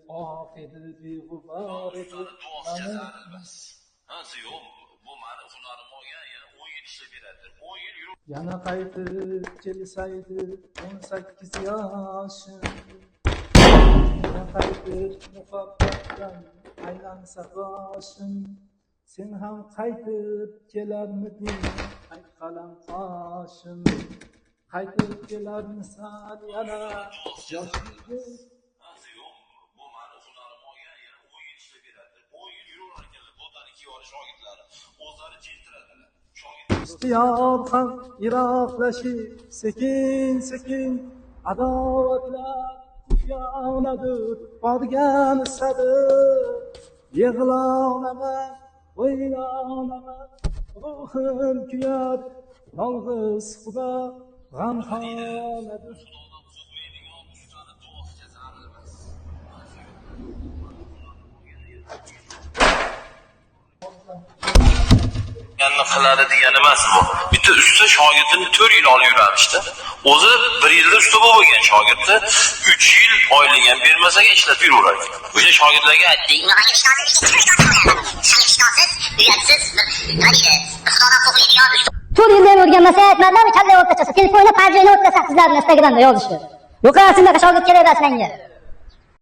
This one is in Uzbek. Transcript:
oq edi, beg'ubor edi. Hansi yo'q, bu meni hunarim olgan, yana 10 yil ishlab beradi. 10 yil yurib Yana qaytib kelsaydi 18 yoshim. Yana qaytib muhabbatdan aylansa boshim. Sen ham qaytib kelarmiding, ay qalam qoshim. Qaytib kelarmisan yana yoshimga. hansi yo'q, bu meni hunarim olgan, yana 10 yil ishlab beradi. 10 yil yuraverar ekanlar, bo'tani kiyib shogirdlari. O'zlari jeltiradilar. İstiyor ham yiroqlashib, sekin adovatlar yog'ladir, borgan sari yig'lonaman, o'ylonaman, ruhim kuyar, yolg'iz xudo g'amxonadir. Qiladi degani emas bu. Bitta usta shogirdini 4 yil olib yurarishdi. O'zi 1 yilda usta bo'lgan shogirdni 3 yil oylik ham bermasaga ishlab yuraverar ekan. O'sha shogirdlarga aytdik, to'rt yilda ham o'rganmasa aytmadilarmi, kalla o'rtachasi telefonda parjoyni o'tkazsa qizlarni Instagramda yozishdi. Yo'q, shunaqa shogird kerak emas menga.